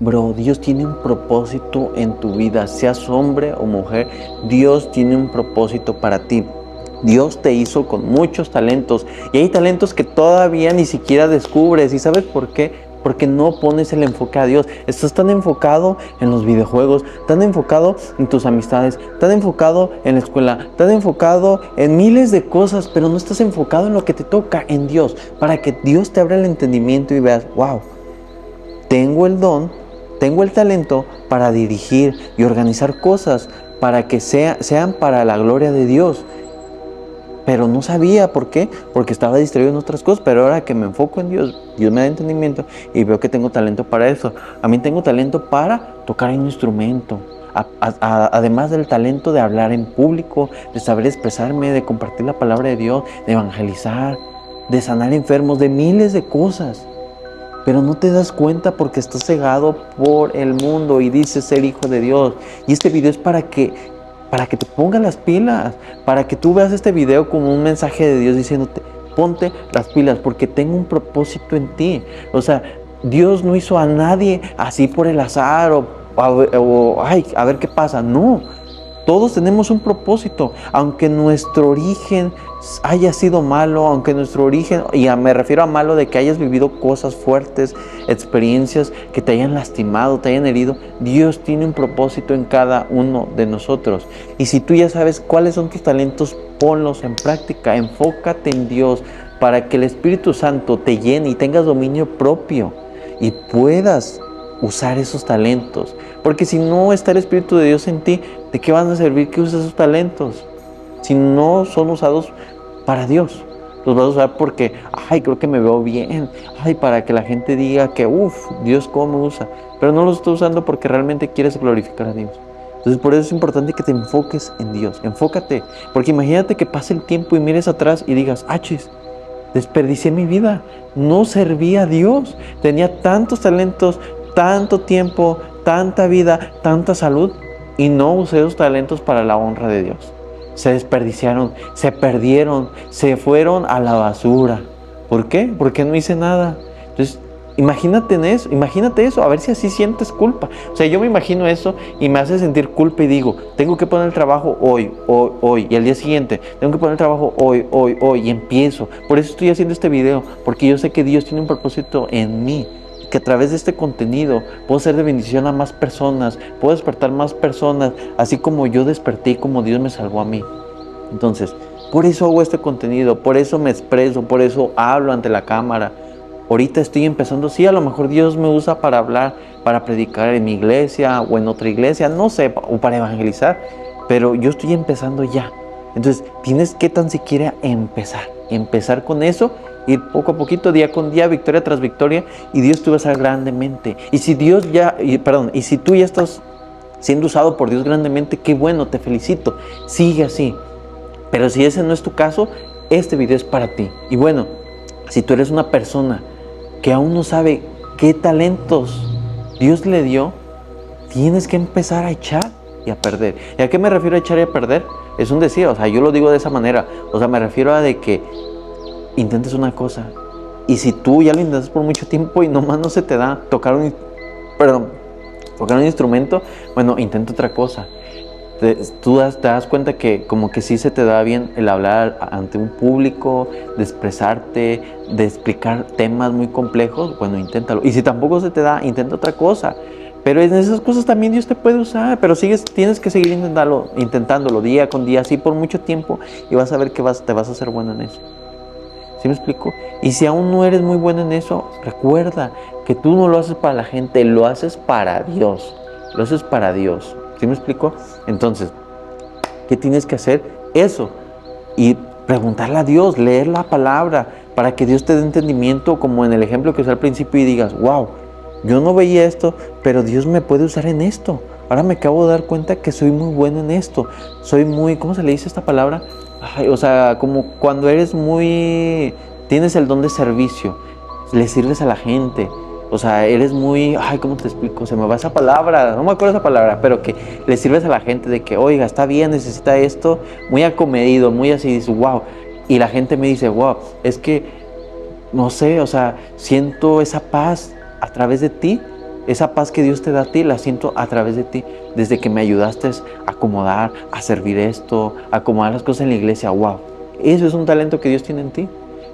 Bro, Dios tiene un propósito en tu vida, seas hombre o mujer, Dios tiene un propósito para ti. Dios te hizo con muchos talentos y hay talentos que todavía ni siquiera descubres. ¿Y sabes por qué? Porque no pones el enfoque a Dios. Estás tan enfocado en los videojuegos, tan enfocado en tus amistades, tan enfocado en la escuela, tan enfocado en miles de cosas, pero no estás enfocado en lo que te toca, en Dios, para que Dios te abra el entendimiento y veas, wow, tengo el don, tengo el talento para dirigir y organizar cosas para que sean para la gloria de Dios. Pero no sabía por qué, porque estaba distraído en otras cosas, pero ahora que me enfoco en Dios, Dios me da entendimiento y veo que tengo talento para eso. A mí tengo talento para tocar un instrumento, además del talento de hablar en público, de saber expresarme, de compartir la palabra de Dios, de evangelizar, de sanar enfermos, de miles de cosas. Pero no te das cuenta porque estás cegado por el mundo y dices ser hijo de Dios. Y este video es para que te pongas las pilas, para que tú veas este video como un mensaje de Dios diciéndote, ponte las pilas porque tengo un propósito en ti. O sea, Dios no hizo a nadie así por el azar a ver qué pasa. No, todos tenemos un propósito, aunque nuestro origen haya sido malo, aunque nuestro origen, y me refiero a malo de que hayas vivido cosas fuertes, experiencias que te hayan lastimado, te hayan herido, Dios tiene un propósito en cada uno de nosotros. Y si tú ya sabes cuáles son tus talentos, ponlos en práctica, enfócate en Dios para que el Espíritu Santo te llene y tengas dominio propio y puedas usar esos talentos. Porque si no está el Espíritu de Dios en ti, ¿de qué van a servir que uses esos talentos? Si no son usados para Dios. Los vas a usar porque, creo que me veo bien. Para que la gente diga que, Dios cómo me usa. Pero no los estás usando porque realmente quieres glorificar a Dios. Entonces por eso es importante que te enfoques en Dios. Enfócate. Porque imagínate que pase el tiempo y mires atrás y digas, desperdicié mi vida. No serví a Dios. Tenía tantos talentos, tanto tiempo, tanta vida, tanta salud y no usé esos talentos para la honra de Dios. Se desperdiciaron, se perdieron, se fueron a la basura. ¿Por qué? Porque no hice nada. Entonces, imagínate eso, a ver si así sientes culpa. O sea, yo me imagino eso y me hace sentir culpa y digo, tengo que poner el trabajo hoy, y al día siguiente, tengo que poner el trabajo hoy, y empiezo. Por eso estoy haciendo este video, porque yo sé que Dios tiene un propósito en mí. Que a través de este contenido puedo ser de bendición a más personas, puedo despertar más personas, así como yo desperté y como Dios me salvó a mí. Entonces, por eso hago este contenido, por eso me expreso, por eso hablo ante la cámara. Ahorita estoy empezando, sí, a lo mejor Dios me usa para hablar, para predicar en mi iglesia o en otra iglesia, no sé, o para evangelizar, pero yo estoy empezando ya. Entonces, tienes que tan siquiera empezar con eso, ir poco a poquito, día con día, victoria tras victoria, y Dios te va a usar grandemente. Y si si tú ya estás siendo usado por Dios grandemente, qué bueno, te felicito, sigue así. Pero si ese no es tu caso, este video es para ti. Y bueno, si tú eres una persona que aún no sabe qué talentos Dios le dio, tienes que empezar a echar y a perder. ¿Y a qué me refiero a echar y a perder? Es un decir, o sea, yo lo digo de esa manera. O sea, me refiero a de que intentes una cosa y si tú ya lo intentas por mucho tiempo y nomás no se te da tocar un instrumento, bueno, intenta otra cosa. Tú te das cuenta que como que sí se te da bien el hablar ante un público, de expresarte, de explicar temas muy complejos, bueno, inténtalo. Y si tampoco se te da, intenta otra cosa. Pero en esas cosas también Dios te puede usar, pero tienes que seguir intentándolo día con día, así por mucho tiempo, y vas a ver que te vas a hacer bueno en eso. ¿Sí me explico? Y si aún no eres muy bueno en eso, recuerda que tú no lo haces para la gente, lo haces para Dios. Lo haces para Dios. ¿Sí me explico? Entonces, ¿qué tienes que hacer? Eso. Y preguntarle a Dios, leer la palabra, para que Dios te dé entendimiento, como en el ejemplo que usé al principio, y digas, wow, yo no veía esto, pero Dios me puede usar en esto. Ahora me acabo de dar cuenta que soy muy bueno en esto. Soy muy, ¿cómo se le dice esta palabra? O sea, como cuando tienes el don de servicio, le sirves a la gente. O sea, eres muy, ¿cómo te explico? Se me va esa palabra, no me acuerdo esa palabra, pero que le sirves a la gente de que, oiga, está bien, necesita esto, muy acomedido, muy así, dices, wow. Y la gente me dice, wow, es que, no sé, o sea, siento esa paz a través de ti Esa paz que Dios te da a ti, la siento a través de ti. Desde que me ayudaste a acomodar, a servir esto, a acomodar las cosas en la iglesia. ¡Wow! Eso es un talento que Dios tiene en ti.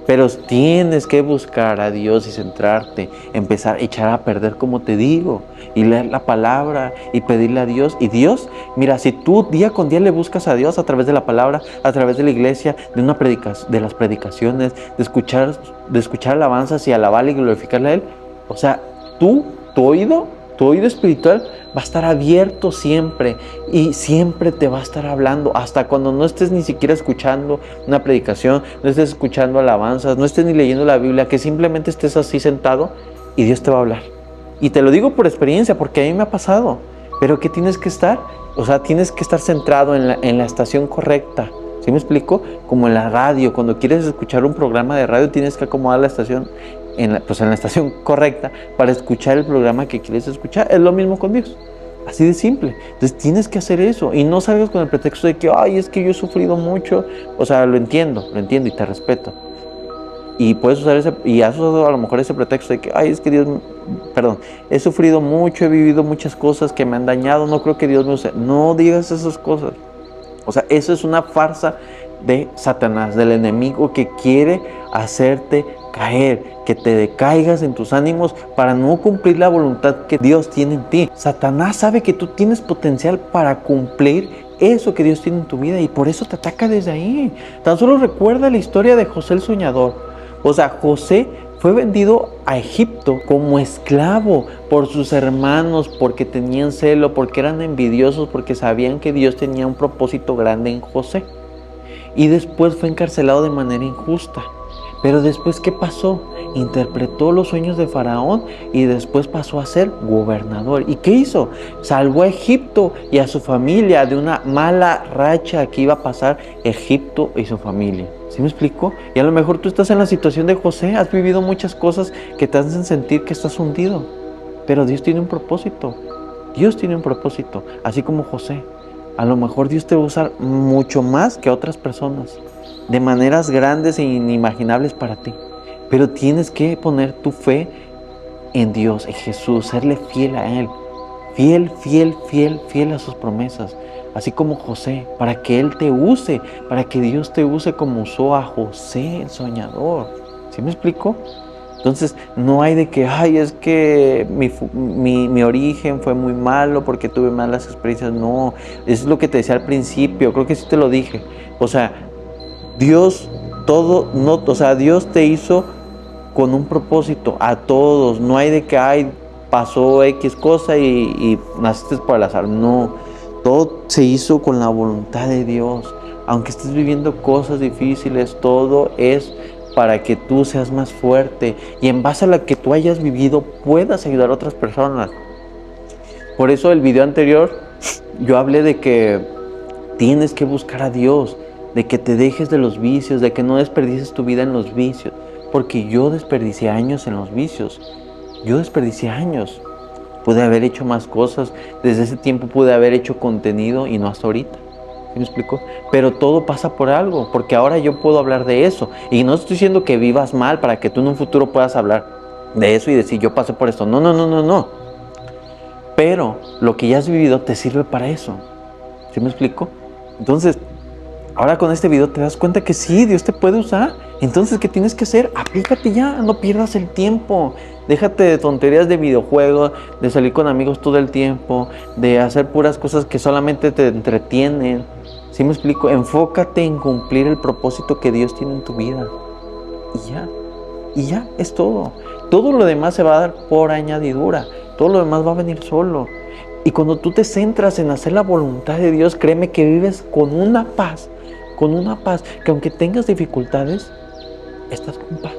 Pero tienes que buscar a Dios y centrarte, empezar a echar a perder, como te digo, y leer la palabra y pedirle a Dios. Y Dios, mira, si tú día con día le buscas a Dios a través de la palabra, a través de la iglesia, de las predicaciones, de escuchar alabanzas y alabarle y glorificarle a Él, o sea, tu oído espiritual va a estar abierto siempre y siempre te va a estar hablando, hasta cuando no estés ni siquiera escuchando una predicación, no estés escuchando alabanzas, no estés ni leyendo la Biblia, que simplemente estés así sentado y Dios te va a hablar. Y te lo digo por experiencia, porque a mí me ha pasado. Pero ¿qué tienes que estar? O sea, tienes que estar centrado en la estación correcta. ¿Sí me explico? Como en la radio, cuando quieres escuchar un programa de radio, tienes que acomodar la estación en la estación correcta para escuchar el programa que quieres escuchar. Es lo mismo con Dios. Así de simple. Entonces tienes que hacer eso y no salgas con el pretexto de que, ay, es que yo he sufrido mucho. O sea, lo entiendo y te respeto. Y puedes usar y has usado a lo mejor ese pretexto de que, ay, es que Dios, he sufrido mucho, he vivido muchas cosas que me han dañado, no creo que Dios me use. No digas esas cosas. O sea, eso es una farsa de Satanás, del enemigo, que quiere hacerte caer, que te decaigas en tus ánimos para no cumplir la voluntad que Dios tiene en ti. Satanás sabe que tú tienes potencial para cumplir eso que Dios tiene en tu vida y por eso te ataca desde ahí. Tan solo recuerda la historia de José el soñador. O sea, José fue vendido a Egipto como esclavo por sus hermanos, porque tenían celo, porque eran envidiosos, porque sabían que Dios tenía un propósito grande en José. Y después fue encarcelado de manera injusta. Pero después, ¿qué pasó? Interpretó los sueños de Faraón y después pasó a ser gobernador. ¿Y qué hizo? Salvó a Egipto y a su familia de una mala racha que iba a pasar Egipto y su familia. ¿Sí me explico? Y a lo mejor tú estás en la situación de José, has vivido muchas cosas que te hacen sentir que estás hundido. Pero Dios tiene un propósito. Dios tiene un propósito, así como José. A lo mejor Dios te va a usar mucho más que otras personas, de maneras grandes e inimaginables para ti. Pero tienes que poner tu fe en Dios, en Jesús, serle fiel a Él. Fiel a sus promesas. Así como José, para que Él te use, para que Dios te use como usó a José el soñador. ¿Sí me explico? Entonces, no hay de que, ay, es que mi origen fue muy malo porque tuve malas experiencias. No, eso es lo que te decía al principio, creo que sí te lo dije. O sea, Dios te hizo con un propósito a todos. No hay de que, ay, pasó X cosa y naciste por el azar. No, todo se hizo con la voluntad de Dios. Aunque estés viviendo cosas difíciles, todo es para que tú seas más fuerte y en base a lo que tú hayas vivido puedas ayudar a otras personas. Por eso el video anterior yo hablé de que tienes que buscar a Dios, de que te dejes de los vicios, de que no desperdicies tu vida en los vicios, porque yo desperdicié años en los vicios. Yo desperdicié años. Pude haber hecho más cosas, desde ese tiempo pude haber hecho contenido y no hasta ahorita. ¿Sí me explico? Pero todo pasa por algo, porque ahora yo puedo hablar de eso. Y no estoy diciendo que vivas mal para que tú en un futuro puedas hablar de eso y decir, yo pasé por esto. No. Pero lo que ya has vivido te sirve para eso. ¿Sí me explico? Entonces, ahora con este video te das cuenta que sí, Dios te puede usar. Entonces, ¿qué tienes que hacer? Aplícate ya, no pierdas el tiempo. Déjate de tonterías de videojuegos, de salir con amigos todo el tiempo, de hacer puras cosas que solamente te entretienen. ¿Sí me explico? Enfócate en cumplir el propósito que Dios tiene en tu vida. Y ya, es todo. Todo lo demás se va a dar por añadidura. Todo lo demás va a venir solo. Y cuando tú te centras en hacer la voluntad de Dios, créeme que vives con una paz, que aunque tengas dificultades, estás con paz.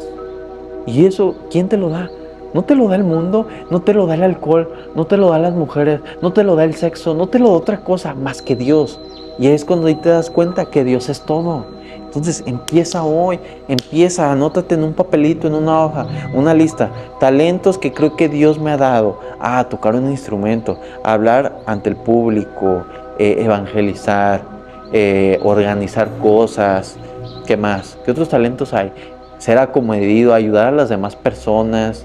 Y eso, ¿quién te lo da? No te lo da el mundo, no te lo da el alcohol, no te lo da las mujeres, no te lo da el sexo, no te lo da otra cosa más que Dios. Y es cuando ahí te das cuenta que Dios es todo. Entonces empieza hoy, anótate en un papelito, en una hoja, una lista, talentos que creo que Dios me ha dado. Tocar un instrumento, hablar ante el público, evangelizar, organizar cosas. ¿Qué más? ¿Qué otros talentos hay? Ser acomedido, ayudar a las demás personas,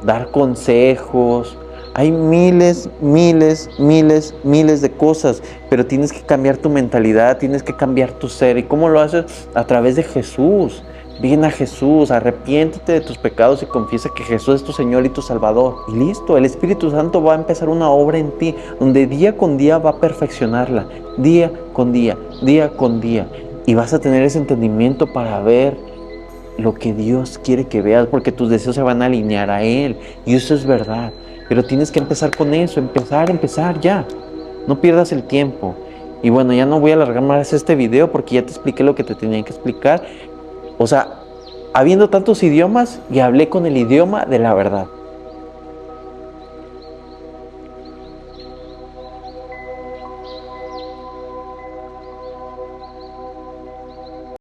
dar consejos, Hay miles, miles, miles, miles de cosas, pero tienes que cambiar tu mentalidad, tienes que cambiar tu ser. ¿Y cómo lo haces? A través de Jesús. Ven a Jesús, arrepiéntete de tus pecados y confiesa que Jesús es tu Señor y tu Salvador. Y listo, el Espíritu Santo va a empezar una obra en ti, donde día con día va a perfeccionarla, día con día, día con día. Y vas a tener ese entendimiento para ver lo que Dios quiere que veas, porque tus deseos se van a alinear a Él. Y eso es verdad. Pero tienes que empezar con eso, empezar ya. No pierdas el tiempo. Y bueno, ya no voy a alargar más este video porque ya te expliqué lo que te tenía que explicar. O sea, habiendo tantos idiomas, y hablé con el idioma de la verdad.